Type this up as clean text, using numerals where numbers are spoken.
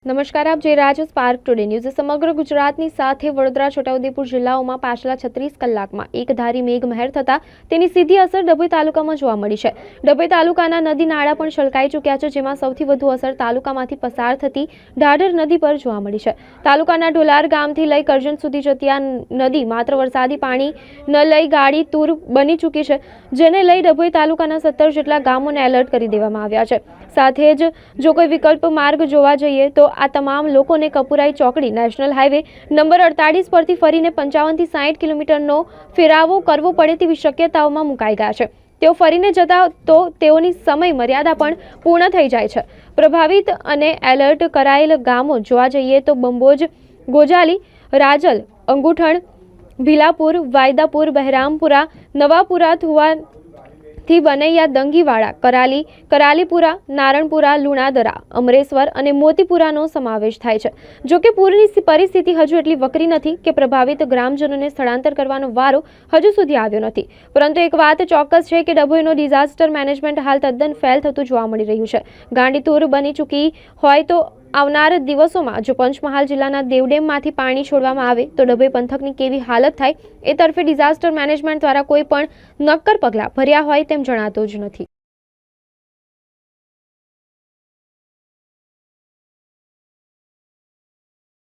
નમસ્કાર, આપ જોઈ રહ્યા છો સ્પાર્ક ટુડે ન્યૂઝ। સમગ્ર ગુજરાતની સાથે વડોદરા, છોટાઉદેપુર જિલ્લાઓમાં પાછલા 36 કલાકમાં એકધારી મેઘમહેર થતા તેની સીધી અસર ડભોઈ તાલુકામાં જોવા મળી છે। ડભોઈ તાલુકાના નદી નાળા પણ છલકાઈ ચૂક્યા છે, જેમાં સૌથી વધુ અસર તાલુકામાંથી પસાર થતી ઢાઢર નદી પર જોવા મળી છે। તાલુકાના ઢોલાર ગામથી લઈ કરજણ સુધી જતી આ નદી માત્ર વરસાદી પાણી ન લઈ ગાડી તૂર બની ચૂકી છે, જેને લઈ ડભોઈ તાલુકાના 17 જેટલા ગામોને એલર્ટ કરી દેવામાં આવ્યા છે। સાથે જ જો કોઈ વિકલ્પ માર્ગ જોવા જઈએ તો આ તમામ લોકોને કપુરાઈ ચોકડી નેશનલ હાઈવે નંબર 48 પરથી ફરીને 55 થી 60 કિલોમીટરનો ફેરાવો કરવો પડે તેવી શક્યતાઓમાં મુકાઈ ગયા છે। તેઓ ફરીને જતા તો તેઓની સમય મર્યાદા પણ પૂર્ણ થઈ જાય છે। પ્રભાવિત અને એલર્ટ કરાયેલ ગામો જોવા જઈએ તો બંબોજ, ગોજાલી, રાજલ, અંગુઠણ, ભીલાપુર, વાયદાપુર, બહેરામપુરા, નવાપુરા, થુવા થી બનૈયા, દંગીવાડા, કરાલી, કરાલીપુરા, નારણપુરા, લુણાદરા, અમરેશ્વર અને મોતીપુરાનો સમાવેશ થાય છે। જો કે પૂરની પરિસ્થિતિ હજુ એટલી વકરી નથી કે પ્રભાવિત ગ્રામજનોને સ્થળાંતર કરવાનો વારો હજુ સુધી આવ્યો નથી, પરંતુ એક વાત ચોક્કસ છે કે ડભોઈનો ડિઝાસ્ટર મેનેજમેન્ટ હાલ તદ્દન ફેલ થતું જોવા મળી રહ્યું છે। ગાંડીતુર બની ચૂકી હોય તો આવનાર દિવસોમાં જો પંચમહાલ જિલ્લાના દેવડેમમાંથી પાણી છોડવામાં આવે તો ડભોઈ પંથકની કેવી હાલત થાય એ તરફે ડિઝાસ્ટર મેનેજમેન્ટ દ્વારા કોઈ પણ નક્કર પગલાં ભર્યા હોય તેમ જણાતું જ નથી।